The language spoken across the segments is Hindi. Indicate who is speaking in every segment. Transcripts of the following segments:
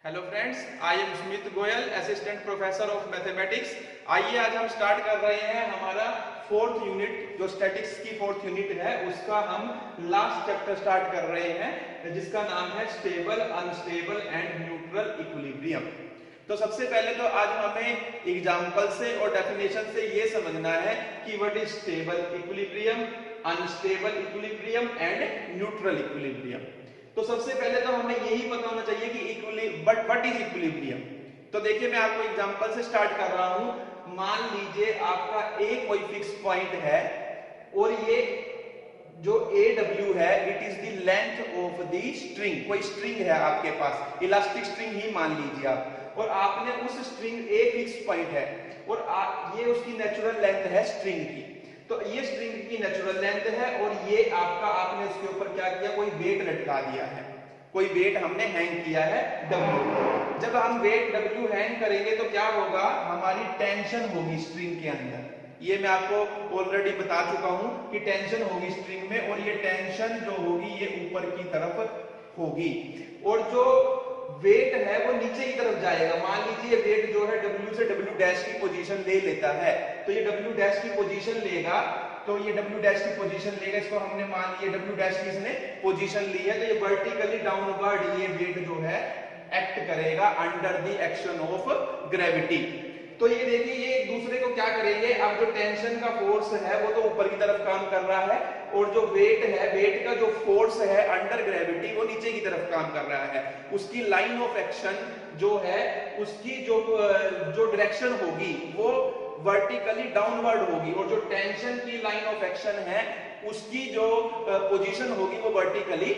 Speaker 1: Hello friends, I am Smit Goyal, assistant professor of mathematics. आइए आज हम स्टार्ट कर रहे हैं हमारा फोर्थ यूनिट, जो स्टैटिक्स की फोर्थ यूनिट है, उसका हम लास्ट चैप्टर स्टार्ट कर रहे हैं, जिसका नाम है stable, unstable and neutral equilibrium. तो सबसे पहले तो आज हमें एग्जाम्पल से और डेफिनेशन से ये समझना है कि what is stable equilibrium, unstable equilibrium and neutral equilibrium. तो सबसे पहले तो हमें यही पता होना चाहिए कि व्हाट इज इक्विलिब्रियम। तो देखिए, मैं आपको एग्जांपल से स्टार्ट कर रहा हूं। मान लीजिए आपका एक कोई फिक्स पॉइंट है और ये जो AW है, it is the length of the string. कोई स्ट्रिंग है आपके पास, इलास्टिक स्ट्रिंग ही मान लीजिए आप, और आपने उस स्ट्रिंग ए फिक्स पॉइंट है और ये उसकी नेचुरल लेंथ है स्ट्रिंग की। तो ये स्ट्रिंग की नेचुरल लेंथ है और ये आपका, आपने इसके ऊपर क्या किया, कोई वेट लटका दिया है, कोई वेट हमने हैंग किया है W। जब हम वेट W हैंग करेंगे तो क्या होगा, हमारी टेंशन होगी स्ट्रिंग के अंदर। ये मैं आपको ऑलरेडी बता चुका हूं कि टेंशन होगी स्ट्रिंग में, और ये टेंशन जो होगी ये ऊपर की तरफ होगी, और जो वेट है वो नीचे की तरफ जाएगा। मान लीजिए वेट जो है W से W डैश की पोजीशन ले लेता है, तो ये W डैश की पोजीशन लेगा, तो ये W डैश की पोजीशन लेगा, इसको हमने मान लिया W डैश की इसने पोजीशन ली है, तो ये वर्टिकली डाउनवर्ड ये वेट जो है एक्ट करेगा under the action of gravity. तो ये देखिए, ये एक दूसरे को क्या करेंगे, अब जो टेंशन का फोर्स है वो तो ऊपर की तरफ काम कर रहा है, और जो वेट है, वेट का जो फोर्स है अंडर ग्रेविटी, वो नीचे की तरफ काम कर रहा है। उसकी लाइन ऑफ एक्शन जो है, उसकी जो डायरेक्शन होगी वो वर्टिकली डाउनवर्ड होगी, और जो टेंशन की लाइन ऑफ एक्शन है उसकी जो पोजीशन होगी वो वर्टिकली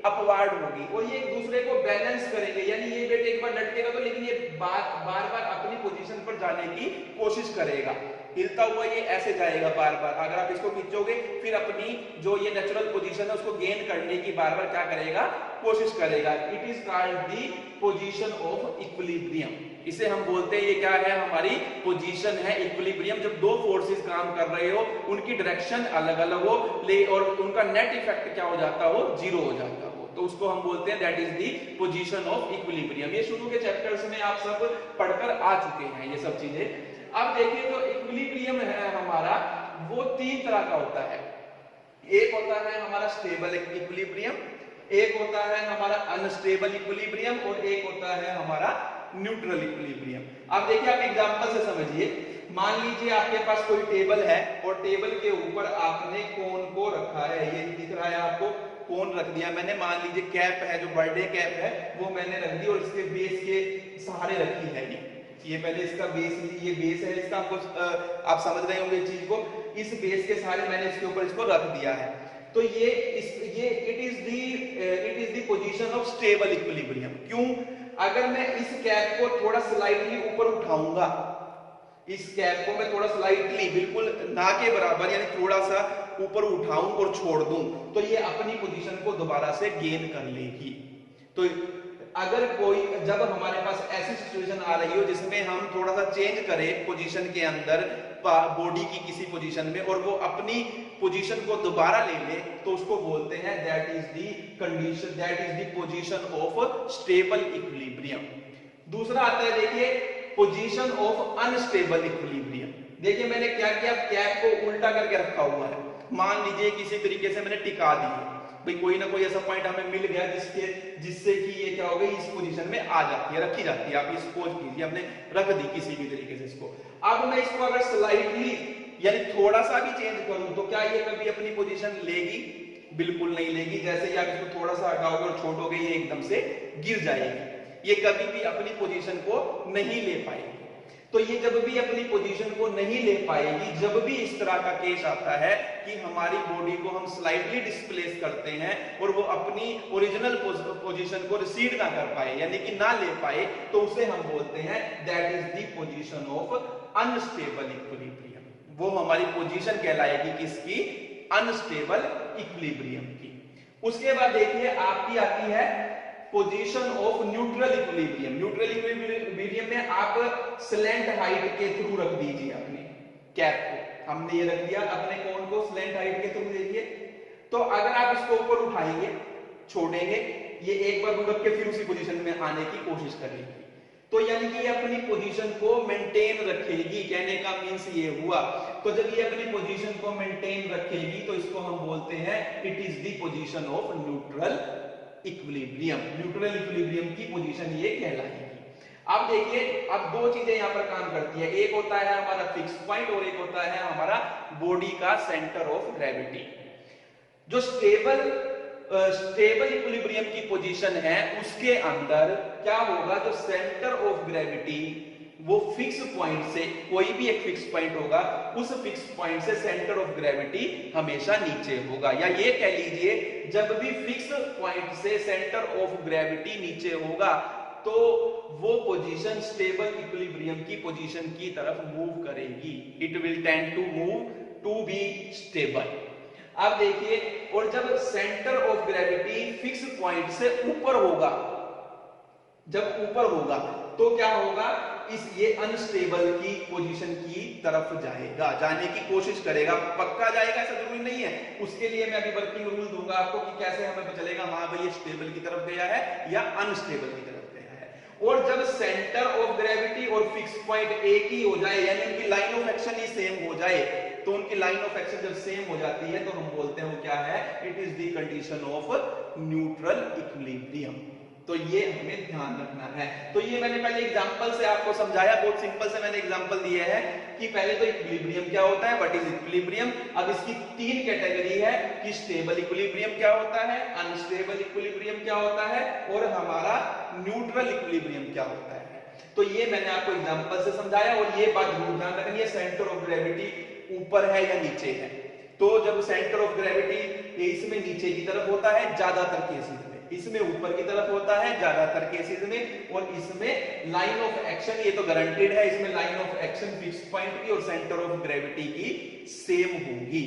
Speaker 1: अपवार्ड होगी, और ये एक दूसरे को बैलेंस करेंगे। यानी ये वेट एक बार लटकेगा तो, लेकिन ये बार बार अपनी पोजीशन पर जाने की कोशिश करेगा, हिलता हुआ ये ऐसे जाएगा बार बार। अगर आप इसको खींचोगे फिर अपनी जो ये नेचुरल पोजीशन है उसको गेन करने की बार बार क्या करेगा, कोशिश करेगा। It is called the position of equilibrium. इसे हम बोलते हैं, ये क्या है, हमारी पोजीशन है इक्विलिब्रियम। जब दो फोर्सेस काम कर रहे हो, उनकी डायरेक्शन अलग अलग हो ले, और उनका नेट इफेक्ट क्या हो जाता हो, जीरो हो जाता हो, तो उसको हम बोलते हैं that is the position of equilibrium. ये शुरू के चैप्टर्स में आप सब पढ़कर आ चुके हैं ये सब चीजें। अब देखिए, जो इक्विलिब्रियम है हमारा, वो तीन तरह का होता है। एक होता है हमारा स्टेबल इक्विलिब्रियम, एक होता है हमारा अनस्टेबल इक्विलिब्रियम, और एक होता है हमारा न्यूट्रल इक्विलिब्रियम। अब देखिए, आप एग्जांपल से समझिए। मान लीजिए आपके पास कोई टेबल है और टेबल के ऊपर आपने कोन को रखा है, ये दिख रहा है आपको, कोन रख दिया मैंने। मान लीजिए कैप है, जो बर्थडे कैप है वो मैंने रख दी, और इसके बेस के सहारे रखी है ये पहले इसका बेस, ये बेस है इसका, आपको आप समझ रहे होंगे इस चीज को। इस बेस के सहारे मैंने इसके ऊपर इसको रख दिया है, तो ये it is the position of stable equilibrium. क्यों? अगर मैं इस कैप को थोड़ा स्लाइटली ऊपर उठाऊंगा, इस कैप को मैं थोड़ा स्लाइटली, बिल्कुल ना के बराबर, यानी थोड़ा सा ऊपर उठाऊं और छोड़ दूं, तो ये अपनी पोजीशन को दोबारा से गेन कर लेगी। तो अगर कोई, जब हमारे पास ऐसी सिचुएशन आ रही हो जिसमें हम थोड़ा सा चेंज करें पोजीशन के अंदर, बॉडी की किसी पोजीशन में, और वो अपनी पोजीशन को दोबारा ले ले, तो उसको बोलते हैं that is the condition, that is the position of stable equilibrium. दूसरा आता है, देखिए, पोजीशन ऑफ अनस्टेबल इक्विलिब्रियम। देखिए, मैंने क्या किया, कैप को उल्टा करके रखा हुआ है। मान लीजिए किसी तरीके से मैंने टिका दी है, भाई कोई ना कोई ऐसा पॉइंट हमें मिल गया जिससे कि ये क्या हो गई, इस पोजीशन में आ जाती है, रखी जाती है। आप ये सपोज कीजिए हमने रख दी किसी भी तरीके से इसको। अब मैं इसको अगर स्लाइटली, यानी थोड़ा सा भी चेंज करूं, तो क्या ये कभी अपनी पोजीशन लेगी? बिल्कुल नहीं लेगी। जैसे ही आप इसको थोड़ा सा हटाओगे और छोड़ोगे, ये एकदम से गिर जाएगी, ये कभी भी अपनी पोजीशन को नहीं ले पाएगी। तो ये जब भी अपनी पोजीशन को नहीं ले पाएगी, जब भी इस तरह का केस आता है कि हमारी बॉडी को हम स्लाइटली डिस्प्लेस करते हैं और वो अपनी ओरिजिनल पोजीशन को रिसीड ना कर पाए, यानी कि ना ले पाए, तो उसे हम बोलते हैं that is the position of unstable equilibrium. वो हमारी पोजीशन कहलाएगी किसकी? अनस्टेबल इक्विलिब्रियम की। उसके बाद देखिए, आपकी आती है position of neutral equilibrium. Neutral equilibrium में आप स्लैंट हाइट के थ्रू रख दीजिए अपने कैप को। हमने ये रख दिया अपने कोन को स्लैंट हाइट के थ्रू। देखिए, तो अगर आप इसको ऊपर उठाएंगे, छोड़ेंगे, ये एक बार लुढ़क के फिर उसी पोजीशन में आने की कोशिश करेगी। तो यानी कि ये अपनी पोजीशन को मेंटेन रखेगी, कहने का मींस ये हुआ। तो जब ये अपनी पोजीशन को मेंटेन रखेगी तो इसको हम बोलते हैं it is the position of neutral equilibrium. Neutral equilibrium की पोजीशन ये कहलाएगी। अब देखिए, अब दो चीजें यहां पर काम करती है, एक होता है हमारा फिक्स पॉइंट और एक होता है हमारा बॉडी का सेंटर ऑफ ग्रेविटी। जो स्टेबल इक्विलिब्रियम की पोजीशन है उसके अंदर क्या होगा, जो सेंटर ऑफ ग्रेविटी वो फिक्स पॉइंट से, कोई भी एक फिक्स पॉइंट होगा, उस फिक्स पॉइंट से सेंटर ऑफ ग्रेविटी हमेशा नीचे होगा। या ये कह लीजिए, जब भी फिक्स पॉइंट से सेंटर ऑफ ग्रेविटी नीचे होगा तो वो पोजीशन स्टेबल इक्विलिब्रियम की पोजीशन की तरफ मूव करेगी। It will tend to move to be stable. अब देखिए, और जब centre of gravity fix point से ऊपर होगा, जब ऊपर होगा तो क्या होगा, ये अनस्टेबल की पोजीशन की तरफ जाएगा, जाने की कोशिश करेगा। पक्का जाएगा ऐसा जरूरी नहीं है, उसके लिए मैं अभी वर्किंग रूल दूंगा आपको कि कैसे हमें पता चलेगा हाँ भाई ये स्टेबल की तरफ गया है या अनस्टेबल की तरफ गया है। और जब सेंटर ऑफ ग्रेविटी और फिक्स पॉइंट एक ही हो जाए, यानी उनकी line of action he same हो जाए, तो उनकी लाइन ऑफ एक्शन जब सेम हो जाती है तो हम बोलते हैं वो क्या है, it is the condition of neutral equilibrium. तो ये हमें ध्यान रखना है। तो ये मैंने पहले एग्जांपल से आपको समझाया, बहुत सिंपल से मैंने एग्जांपल दिए हैं कि पहले तो इक्विलिब्रियम क्या होता है, व्हाट इज इक्विलिब्रियम। अब इसकी तीन कैटेगरी है कि स्टेबल इक्विलिब्रियम क्या होता है, अनस्टेबल इक्विलिब्रियम क्या होता है और हमारा न्यूट्रल इक्विलिब्रियम क्या होता है। तो ये मैंने आपको एग्जांपल से समझाया। और ये बात जरूर ध्यान रखनी है, सेंटर ऑफ ग्रेविटी ऊपर है या नीचे है। तो जब सेंटर ऑफ ग्रेविटी इसमें नीचे की तरफ होता है ज्यादातर केसेस में, इसमें ऊपर की तरफ होता है ज्यादातर केसेस में, और इसमें लाइन ऑफ एक्शन, ये तो गारंटेड है, इसमें line of action fix point की और सेंटर ऑफ ग्रेविटी की सेम होगी।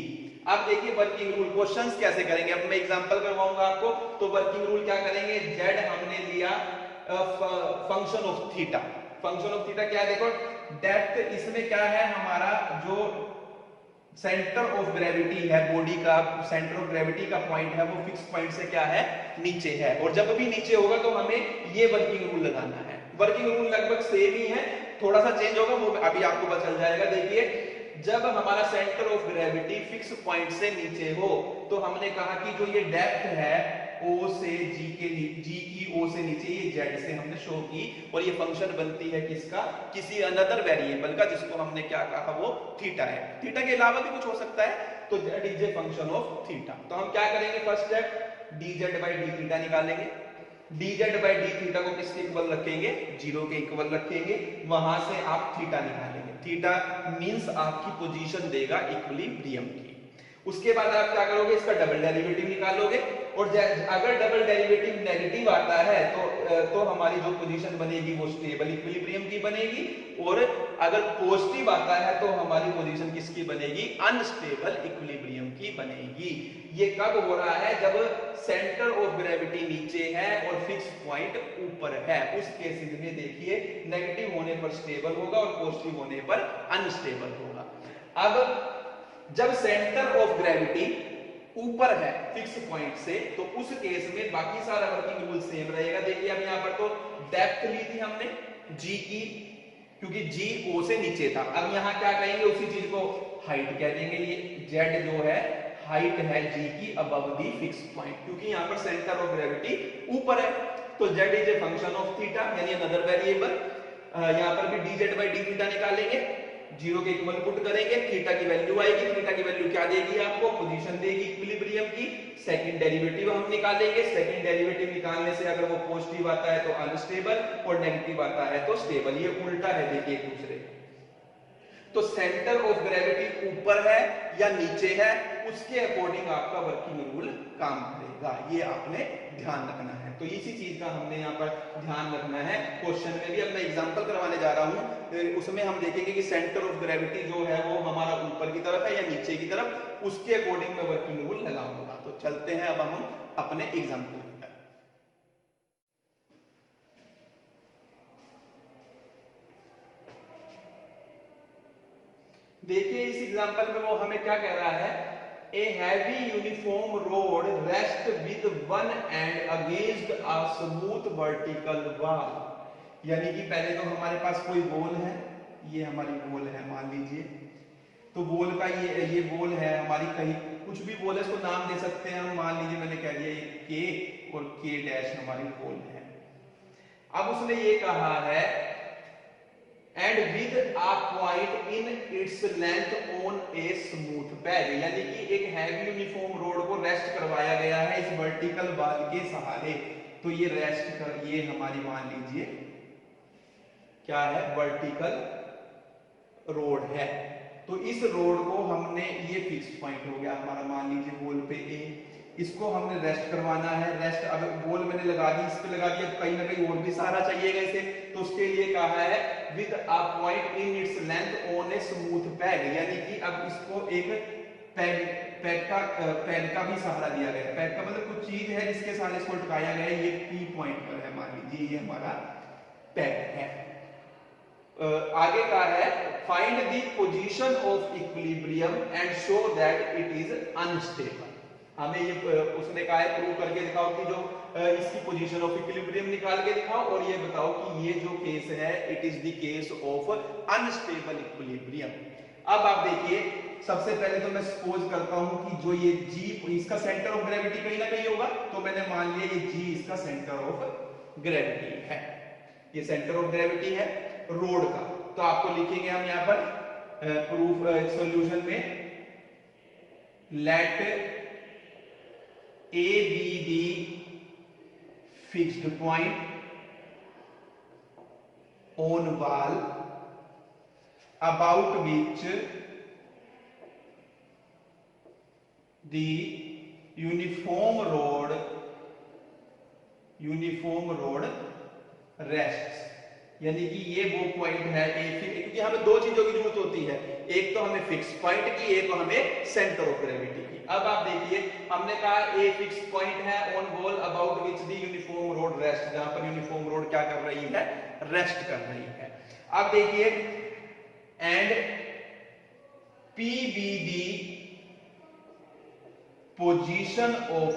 Speaker 1: अब देखिए वर्किंग रूल, क्वेश्चंस कैसे करेंगे। अब मैं एग्जांपल करवाऊंगा आपको। तो वर्किंग रूल क्या करेंगे, जेड हमने लिया function of theta. Function of theta क्या है, देखो डेप्थ, इसमें क्या है हमारा जो सेंटर ऑफ ग्रेविटी है, बॉडी का सेंटर ऑफ ग्रेविटी का पॉइंट है वो फिक्स पॉइंट से क्या है, नीचे है। और जब भी नीचे होगा तो हमें ये वर्किंग रूल लगाना है। वर्किंग रूल लगभग सेम ही है, थोड़ा सा चेंज होगा, वो अभी आपको पता चल जाएगा। देखिए, जब हमारा centre of gravity fix point से नीचे हो तो हमने कहा कि जो ये डेप्थ है O से G के, G की O से नीचे, ये Z से हमने शो की, और ये फंक्शन बनती है किसका, किसी अनदर वेरिएबल का, जिसको हमने क्या कहा, वो थीटा है। थीटा के अलावा भी कुछ हो सकता है, तो Z is a function of theta. तो हम क्या करेंगे, first step dz by D theta निकालेंगे। dz बाई डी थीटा को किसके इक्वल रखेंगे, 0 के इक्वल रखेंगे। वहां से आप थीटा निकालेंगे। थीटा मींस आपकी पोजीशन देगा इक्विलिब्रियम की। उसके बाद आप क्या करोगे, इसका डबल डेरिवेटिव निकालोगे, और अगर डबल डेरिवेटिव नेगेटिव आता है तो हमारी जो पोजीशन बनेगी वो स्टेबल इक्विलिब्रियम की बनेगी, और अगर पॉजिटिव आता है तो हमारी पोजीशन किसकी बनेगी, अनस्टेबल इक्विलिब्रियम की बनेगी। ये कब हो रहा है, जब सेंटर ऑफ ग्रेविटी नीचे है और फिक्स पॉइंट ऊपर है। उस केस में देखिए, नेगेटिव होने पर स्टेबल होगा और पॉजिटिव होने पर अनस्टेबल होगा। अब जब सेंटर ऑफ ग्रेविटी ऊपर है फिक्स पॉइंट से, तो उस केस में बाकी सारा वर्किंग रूल सेम रहेगा। देखिए, अब यहां पर तो डेप्थ ली थी हमने G की, क्योंकि G O से नीचे था। अब यहां क्या कहेंगे, उसी चीज को हाइट कह देंगे। ये Z जो है हाइट है G की अबव दी फिक्स पॉइंट, क्योंकि यहां पर सेंटर ऑफ ग्रेविटी ऊपर है। तो Z is a function of theta, यानी अनदर वेरिएबल। यहां पर भी dz बाई डी थीटा निकालेंगे, 0 के इक्वल पुट करेंगे, थीटा की वैल्यू आएगी। थीटा की वैल्यू क्या देगी, आपको पोजीशन देगी इक्विलिब्रियम की। सेकंड डेरिवेटिव हम निकालेंगे। सेकंड डेरिवेटिव निकालने से अगर वो पॉजिटिव आता है तो अनस्टेबल, और नेगेटिव आता है तो स्टेबल। ये उल्टा है, देखिए एक दूसरे। तो सेंटर ऑफ ग्रेविटी ऊपर है या नीचे है, उसके अकॉर्डिंग आपका वर्किंग रूल काम करेगा। ये आपने ध्यान रखना है। तो इसी चीज का हमने यहाँ पर ध्यान रखना है। क्वेश्चन में भी अब मैं एग्जांपल करवाने जा रहा हूँ, उसमें हम देखेंगे कि सेंटर ऑफ ग्रेविटी जो है वो हमारा ऊपर की तरफ है या नीचे की तरफ, उसके अकॉर्डिंग मैं वर्किंग रूल लगाऊंगा। तो चलते हैं अब हम अपने एग्जाम्पल। देखिए, इस एग्जांपल में वो हमें क्या कह रहा है a heavy uniform rod rest with one and against a smooth vertical wall. यानी कि पहले तो हमारे पास कोई बॉल है, ये हमारी बॉल है मान लीजिए, तो बॉल का ये बॉल है हमारी, कहीं कुछ भी बॉल है इसको नाम दे सकते हैं हम, मान लीजिए मैंने कह दिया ये के और के डैश हमारी बॉल है। अब उसने ये कहा है and with a point in its length on a smooth pad, यानी कि एक हैवी यूनिफॉर्म रोड को रेस्ट करवाया गया है इस वर्टिकल वॉल के सहारे। तो ये रेस्ट कर, ये हमारी मान लीजिए क्या है, वर्टिकल रोड है। तो इस रोड को हमने, ये फिक्स पॉइंट हो गया हमारा, मान लीजिए बॉल पे ए, इसको हमने रेस्ट करवाना है। रेस्ट अब बॉल मैंने लगा दी, इस पे लगा दिया, कहीं ना कहीं और भी सहारा चाहिएगा इसे, तो उसके लिए कहा है with a point in its length on a smooth pad, यानी कि अब इसको एक पैड का भी सहारा दिया गया है। पैड का मतलब कुछ चीज है जिसके सहारे इसको अटकाया गया है, ये पी पॉइंट पर है, मान लीजिए ये हमारा पैड है। आगे का है find the position of equilibrium and show that it is unstable. हमें ये उसने कहा है प्रूव करके दिखाओ कि जो इसकी पोजीशन ऑफ इक्विलिब्रियम निकाल के दिखाओ, और ये बताओ कि ये जो केस है it is the case of unstable equilibrium. अब आप देखिए, सबसे पहले तो मैं सपोज करता हूं कि जो ये जी, इसका सेंटर ऑफ ग्रेविटी कहीं ना कहीं होगा, तो मैंने मान लिया ये जी इसका सेंटर ऑफ ग्रेविटी है, ये सेंटर ऑफ ग्रेविटी है रोड का। तो आपको लिखेंगे हम यहां पर प्रूफ सॉल्यूशन में, let A B the fixed point on wall about which the uniform rod rest. यानी कि ये वो पॉइंट है क्योंकि हमें दो चीजों की जरूरत होती है, एक तो हमें फिक्स पॉइंट की, एक हमें सेंटर ऑफ ग्रेविटी की। अब आप देखिए, हमने कहा ए फिक्स पॉइंट है on wall about which the uniform rod rest, जहां पर यूनिफॉर्म रोड क्या कर रही है, रेस्ट कर रही है। अब देखिए and P be the position of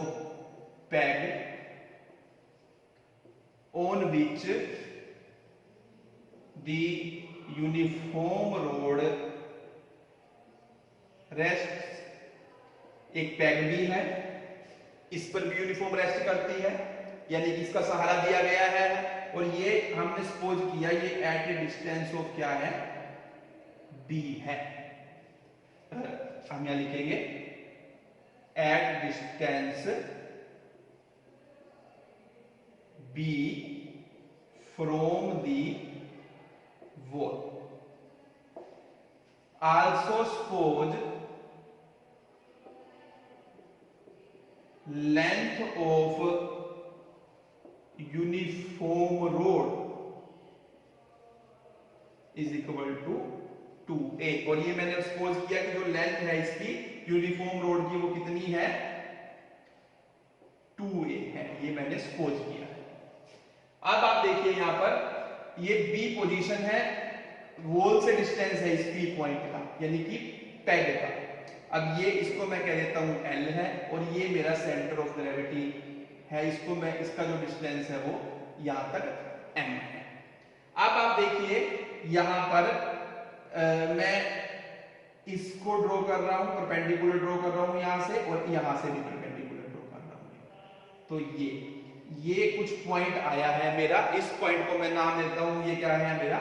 Speaker 1: pad on which the uniform road rests, एक पैग भी है, इस पर भी यूनिफॉर्म रेस्ट करती है, यानी कि इसका सहारा दिया गया है, और ये हमने सपोज किया ये एट ए डिस्टेंस ऑफ क्या है, b है। हम यहां लिखेंगे at distance b from the wall. Also suppose length of uniform road is equal to 2a, और ये मैंने सपोज किया कि जो लेंथ है इसकी यूनिफॉर्म रोड की वो कितनी है, 2a है, ये मैंने सपोज किया है। अब आप देखिए यहां पर ये बी पोजीशन है, वॉल से डिस्टेंस है इस पी पॉइंट का, यानी कि पैड का। अब ये इसको मैं कह देता हूं एल है, और ये मेरा सेंटर ऑफ ग्रेविटी है, इसको मैं, इसका जो डिस्टेंस है वो यहां तक एम है। अब आप देखिए यहां पर मैं इसको ड्रॉ कर रहा हूं, परपेंडिकुलर ड्रॉ कर रहा हूं यहां से, और यहां से भी परपेंडिकुलर ड्रॉ कर रहा हूं। तो ये कुछ पॉइंट आया है मेरा, इस पॉइंट को मैं नाम देता हूं, ये क्या है मेरा,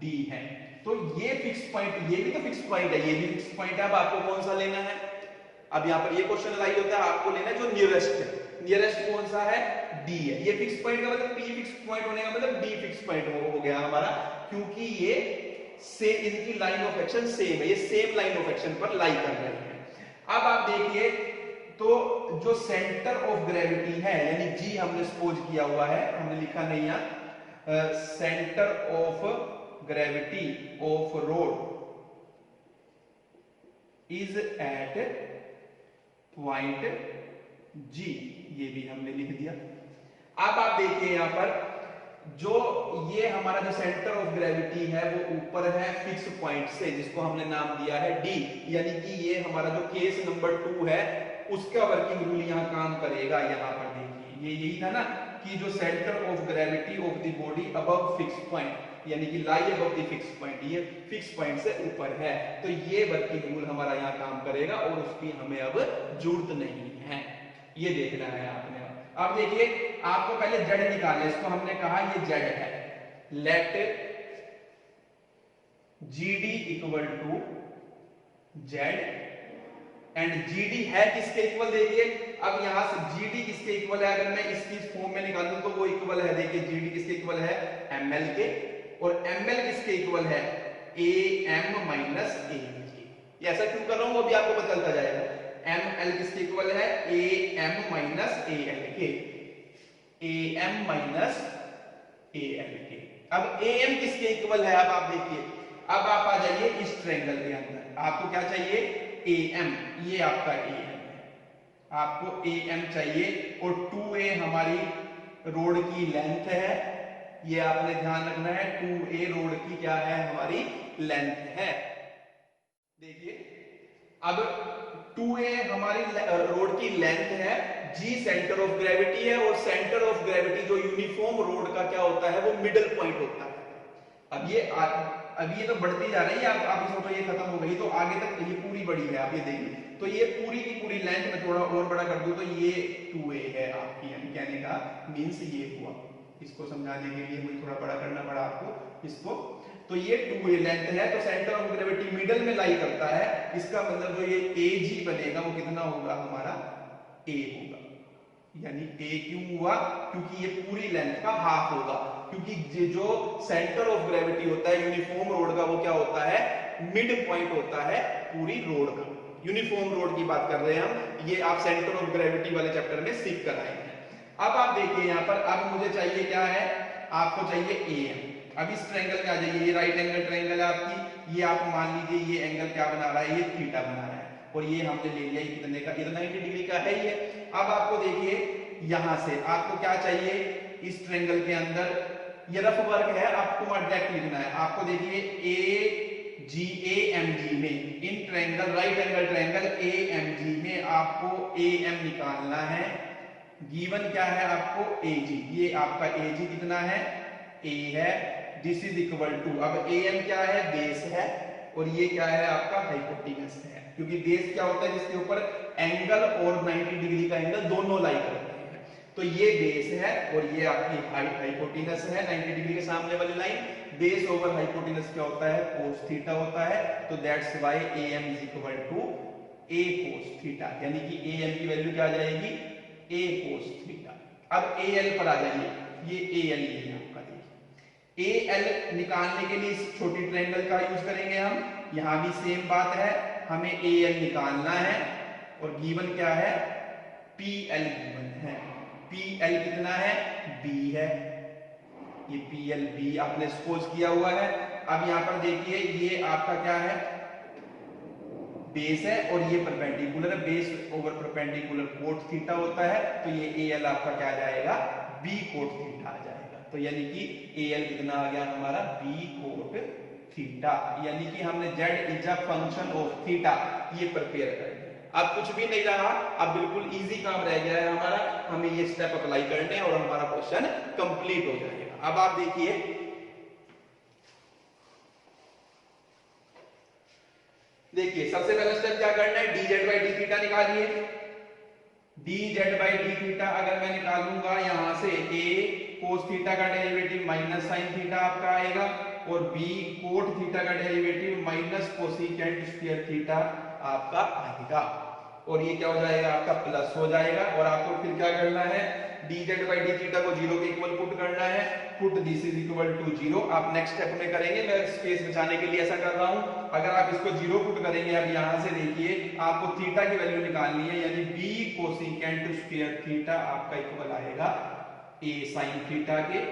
Speaker 1: D है। तो ये फिक्स पॉइंट, ये भी तो फिक्स पॉइंट है, ये भी फिक्स पॉइंट है। अब आपको कौन सा लेना है, अब यहां पर ये क्वेश्चन राइट होता है, आपको लेना है जो नियरेस्ट है। नियरेस्ट कौन सा है, D है। ये फिक्स पॉइंट का मतलब P फिक्स पॉइंट होने का मतलब D फिक्स पॉइंट हो गया हमारा, क्योंकि ये से इनकी लाइन ऑफ एक्शन सेम है, ये सेम लाइन ऑफ एक्शन पर लाई कर रही है। अब आप देखिए, तो जो सेंटर ऑफ ग्रेविटी है, यानी जी हमने सपोज किया हुआ है, हमने लिखा नहीं है, centre of gravity of rod is at point G, ये भी हमने लिख दिया। अब आप देखिए यहां पर जो ये हमारा जो सेंटर ऑफ ग्रेविटी है वो ऊपर है फिक्स पॉइंट से, जिसको हमने नाम दिया है डी, यानी कि ये हमारा जो केस नंबर 2 है उसका वर्किंग रूल यहाँ काम करेगा। यहाँ पर देखिए ये यही था ना कि जो centre of gravity of the body above fix point, यानी कि लाई अबव द फिक्स पॉइंट, ये फिक्स पॉइंट से ऊपर है, तो ये वर्किंग रूल हमारा यहाँ काम करेगा और उसकी हमें अब जरूरत नहीं है। ये देखना है आपने। अब देखिए आपको पहले जेड निकालना है, इसको हमने कहा ये जेड है, let GD equal to Z and GD है किसके इक्वल, देखिए अब यहां से जीडी किसके इक्वल है, अगर मैं इसकी फॉर्म में निकालूं तो वो इक्वल है, देखिए जीडी किसके इक्वल है, एमएल के, और एमएल किसके इक्वल है, एम माइनस एम के। ये ऐसा क्यों कर रहा हूं वो भी आपको पता चलता जाएगा। एमएल किसके इक्वल है, एम माइनस एल के, एम माइनस एल के। अब एम किसके इक्वल है, अब आप देखिए, अब आप आ जाइए इस ट्रायंगल के अंदर, आपको क्या चाहिए, एम, ये आपका एम है, आपको एम चाहिए, और 2a हमारी रोड की लेंथ है, ये आपने ध्यान रखना है, 2a रोड की क्या है, हमारी लेंथ है। देखिए अब 2a हमारी रोड की लेंथ है, g सेंटर ऑफ ग्रेविटी है, और सेंटर ऑफ ग्रेविटी जो यूनिफॉर्म रोड का क्या होता है, वो मिडल पॉइंट होता है। अब ये तो बढ़ती जा रही है, आप इसको तो ये खत्म हो गई, तो आगे तक ये पूरी बड़ी है, आप ये देखिए, तो ये पूरी की पूरी लेंथ में थोड़ा और बड़ा कर दूं तो ये 2a है आपकी, यानी कहने का मीन्स ये हुआ। इसको समझाने के लिए मुझे थोड़ा बड़ा करना पड़ा आपको इसको, तो ये 2a लेंथ है, तो सेंटर ऑफ ग्रेविटी मिडल में लाई करता है, इसका मतलब जो ये AG बनेगा वो कितना होगा, हमारा a होगा, यानी a क्यों हुआ, क्योंकि ये पूरी लेंथ का हाफ होगा, क्योंकि जो सेंटर ऑफ ग्रेविटी होता है यूनिफॉर्म रोड का वो क्या होता है, मिड पॉइंट होता है पूरी रोड का। यूनिफॉर्म रोड की बात कर रहे हैं हम, ये आप सेंटर ऑफ ग्रेविटी वाले चैप्टर में सीख कर आए हैं। अब आप देखिए यहाँ पर, अब मुझे चाहिए क्या है, आपको चाहिए एम। अब इस ट्रायंगल में आ जाइए, ये राइट एंगल ट्रायंगल है आपकी, ये आप मान लीजिए ये एंगल क्या बना रहा है, ये थीटा बना रहा है, और ये हमने ले लिया ये कितने का, ये 90 डिग्री का है ये। अब आपको देखिए यहां से आपको क्या चाहिए, इस ट्रायंगल के अंदर ये रफ वर्क है, आपको डायरेक्ट लिखना है। आपको देखिए ए जी ए एम जी में, in triangle right angle triangle A M G में आपको ए एम निकालना है। गिवन क्या है आपको, ए जी, ये आपका ए जी कितना है, ए है, दिस इज इक्वल टू, अब ए एम क्या है, बेस है, और ये क्या है आपका हाइपोटेनस है, क्योंकि बेस क्या होता है, जिसके ऊपर एंगल और 90 डिग्री का एंगल दोनों लाई करते हैं, तो ये बेस है और ये आपकी हाइट हाइपोटेनस है, 90 डिग्री के सामने वाली लाइन। बेस ओवर हाइपोटेनस क्या होता है, cos थीटा होता है, तो that's why am is equal to a cos theta, यानी कि am की वैल्यू क्या आ जाएगी, a cos थीटा। अब al पर आ जाइए, ये al ये आपका देखिए, al निकालने के लिए इस छोटी ट्रायंगल का यूज करेंगे हम, यहां भी सेम बात है, हमें al निकालना है, और गिवन क्या है, pl गिवन है, PL कितना है, B है, ये PL B आपने सपोज किया हुआ है। अब यहां पर देखिए ये आपका क्या है, बेस है, और ये परपेंडिकुलर है, base over perpendicular cot theta होता है, तो ये AL आपका क्या आ जाएगा, B कोट थीटा आ जाएगा, तो यानी कि AL कितना आ गया हमारा, B कोट थीटा, यानी कि हमने Z is a function of theta ये प्रिपेयर कर दिया। अब कुछ भी नहीं रहा, अब बिल्कुल इजी काम रह गया है हमारा, हमें ये स्टेप अप्लाई करने हैं और हमारा क्वेश्चन कंप्लीट हो जाएगा। अब आप देखिए, सबसे पहला स्टेप क्या करना है, dz बाई डी थीटा निकालिए। dz बाई डी थीटा अगर मैं निकालूंगा यहां से, a cos थीटा का डेरिवेटिव माइनस साइन थीटा आपका आएगा, और b कोट थीटा का derivative minus cosecant square theta आपका आएगा, और ये क्या हो जाएगा आपका प्लस हो जाएगा। और आपको फिर क्या करना है, dz बाई डी थीटा को 0 के इक्वल पुट करना है, put this is equal to 0। आप नेक्स्ट स्टेप में करेंगे, मैं स्पेस बचाने के लिए ऐसा कर रहा हूं। अगर आप इसको 0 पुट करेंगे, अब यहां से देखिए आपको थीटा की वैल्यू निकालनी है, यानी b कोसिकेंट स्क्वायर थीटा आपका इक्वल आएगा a sin थीटा के,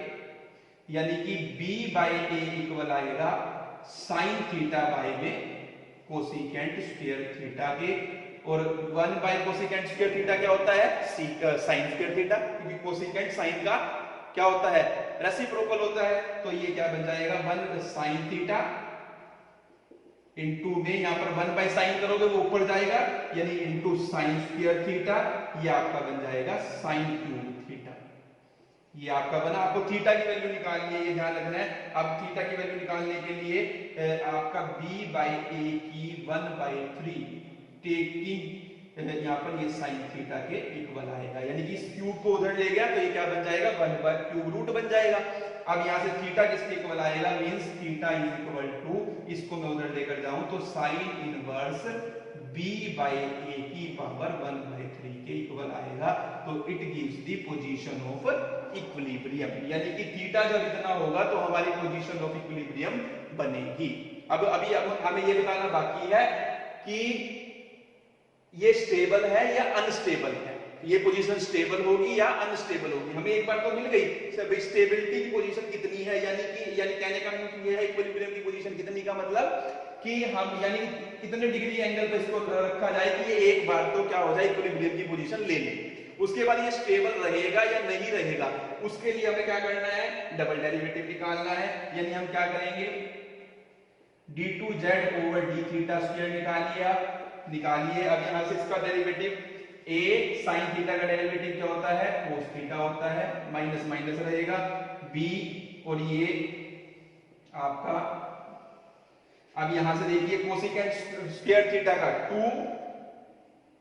Speaker 1: यानी कि b बाई a इक्वल आएगा sin थीटा बाई में कोसिकेंट स्क्वायर थीटा के, और 1 बाई कोसिकेंट स्क्वायर थीटा क्या होता है, साइन स्क्वायर थीटा, क्योंकि कोसिकेंट साइन का क्या होता है, रेसिप्रोकल होता है तो ये क्या बन जाएगा 1 sin थीटा इनटू में यहां पर 1 बाय साइन करोगे वो ऊपर जाएगा यानी इनटू sin स्क्वायर थीटा, ये आपका बन जाएगा sin क्यूब थीटा। ये आपका बना। आपको थीटा की वैल्यू निकालनी है, ये ध्यान रखना है। अब थीटा की वैल्यू निकालने के लिए आपका b बाई a की 1/3 टेकिंग यहाँ पर ये sin थीटा के इक्वल आएगा, यानी कि इस क्यूब को उधर ले गया तो ये क्या बन जाएगा 1/क्यूब रूट बन जाएगा। अब यहाँ से थीटा किसके इक्वल आएगा, means theta is equal to, इसको मैं उधर लेकर जाऊं तो sin inverse b by a की पावर 1/3 के इक्वल आएगा। तो it gives the position of equilibrium, यानी कि थीटा जब इतना होगा तो हमारी पोजीशन ऑफ इक्विलिब्रियम बनेगी। अब हमें ये बताना बाकी है कि ये स्टेबल है या अनस्टेबल है, ये पोजीशन स्टेबल होगी या अनस्टेबल होगी। हमें एक बार तो मिल गई सब स्टेबिलिटी की पोजीशन कितनी है, यानी कहने का मतलब ये है इक्विलिब्रियम की पोजीशन कितनी का मतलब कि हम यानी कितने डिग्री एंगल पे इसको रखा जाए कि ये एक बार तो क्या हो जाए इक्विलिब्रियम की पोजीशन ले ले। उसके बाद ये स्टेबल रहेगा या नहीं रहेगा, उसके लिए हमें क्या करना है, डबल डेरिवेटिव निकालना है। यानी हम क्या करेंगे d2z over d theta square निकालिए। अब यहां से इसका डेरिवेटिव a sin थीटा का डेरिवेटिव क्या होता है cos थीटा होता है, माइनस माइनस रहेगा b और ये आपका, अब यहां से देखिए कोसिकेंट स्क्वायर थीटा का 2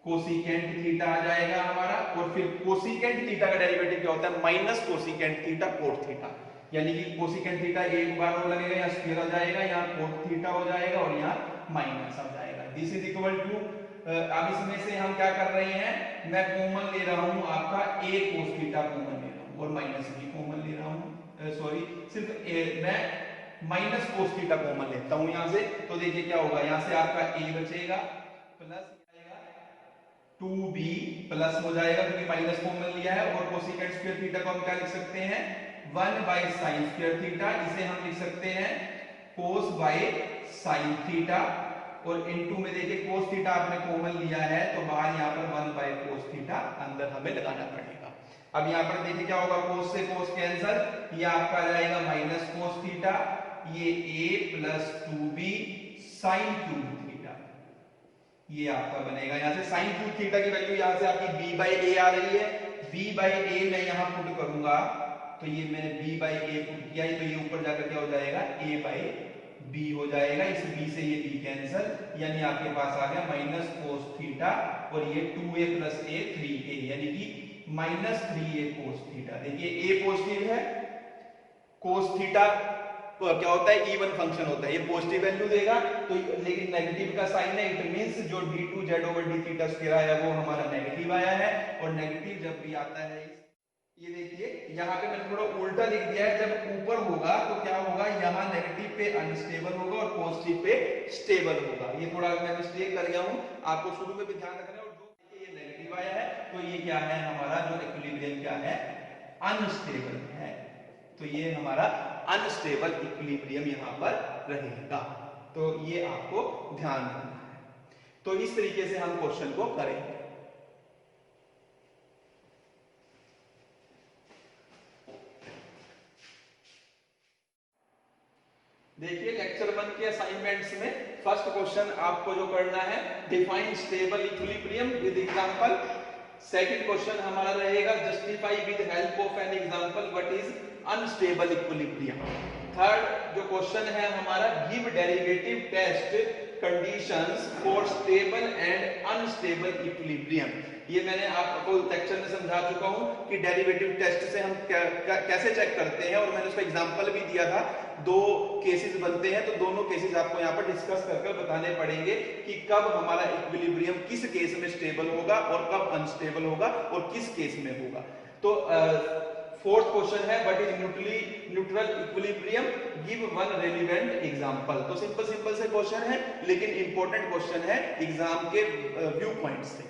Speaker 1: कोसिकेंट थीटा आ जाएगा हमारा, और फिर कोसिकेंट थीटा का डेरिवेटिव क्या होता है minus cosecant theta cot theta, यानी कि कोसिकेंट थीटा एक बार और लगेगा, यहाँ स्क्वायर आ जाएगा, यहाँ कोट थीटा हो जाएगा और यहाँ माइनस आ जाएगा। दिस इज इक्वल टू, अब इसमें से हम क्या कर रहे हैं, मैं कॉमन ले रहा हूं आपका a cos थीटा कॉमन ले रहा हूं और माइनस b कॉमन ले रहा हूं, सॉरी सिर्फ मैं माइनस cos थीटा कॉमन लेता हूं यहां से। तो देखिए क्या होगा, यहां से आपका a बचेगा प्लस 2b प्लस हो जाएगा क्योंकि माइनस कॉमन लिया है, और कोसिकेंट स्क्वायर थीटा को हम क्या लिख सकते हैं 1 बाय sin स्क्वायर थीटा, इसे हम लिख सकते हैं cos बाय sin थीटा, और इनटू में देखिए cos थीटा आपने कॉमन लिया है तो बाहर यहाँ पर 1 बाय cos थीटा अंदर हमें लगाना पड़ेगा। अब यहाँ पर देखिए क्या होगा, cos से cos कैंसिल, ये आपका आ जाएगा माइनस cos थीटा, ये a plus 2b sin cube theta, ये आपका बनेगा। यहाँ से sin क्यूब थीटा की वैल्यू यहाँ से आपकी b बाई a आ रही है, b बाई a मैं यहाँ पुट करूंगा तो ये मैंने b बाई a पुट किया, तो ये ऊपर जाकर क्या हो जाएगा a बाई b हो जाएगा, इस b से ये b कैंसिल, यानी आपके पास आ गया माइनस cos थीटा और ये 2a प्लस a 3a, यानी कि माइनस 3a cos थीटा। देखिए a पॉजिटिव है, cos थीटा क्या होता है इवन फंक्शन होता है, ये पॉजिटिव वैल्यू देगा तो, लेकिन नेगेटिव का साइन है, इट मींस जो d2z over d theta square आया वो हमारा नेगेटिव आया है, और नेगेटिव जब भी आता है, ये देखिए यहाँ पे मैंने थोड़ा उल्टा लिख दिया है, जब ऊपर होगा तो क्या होगा, यहाँ नेगेटिव पे अनस्टेबल होगा और पॉजिटिव पे स्टेबल होगा। ये थोड़ा मैं मिस्टेक कर गया हूँ, आपको शुरू में भी ध्यान रखना है। और जो ये नेगेटिव आया है तो ये क्या है हमारा जो इक्विलिब्रियम क्या है अनस्टेबल है, तो ये हमारा अनस्टेबल इक्विलिब्रियम यहाँ पर रहेगा, तो ये आपको ध्यान रखना है। तो इस तरीके से हम क्वेश्चन को करेंगे। देखिए लेक्चर 1 के असाइनमेंट्स में फर्स्ट क्वेश्चन आपको जो करना है, define stable equilibrium with example. Second question हमारा रहेगा justify with help of an example what is unstable equilibrium. Third जो क्वेश्चन है हमारा, give derivative test conditions for stable and unstable equilibrium. ये मैंने आपको लेक्चर में समझा चुका हूं कि डेरिवेटिव टेस्ट से हम कैसे चेक करते हैं, और मैंने उसका एग्जांपल भी दिया था। दो केसेस बनते हैं तो दोनों केसेस आपको यहाँ पर डिस्कस करके बताने पड़ेंगे कि कब हमारा इक्विलिब्रियम किस केस में स्टेबल होगा और कब अनस्टेबल होगा और किस केस में होगा। तो फोर्थ क्वेश्चन है what is neutral equilibrium, give one relevant example. तो सिंपल से क्वेश्चन है लेकिन इंपॉर्टेंट क्वेश्चन है एग्जाम के व्यू पॉइंट से।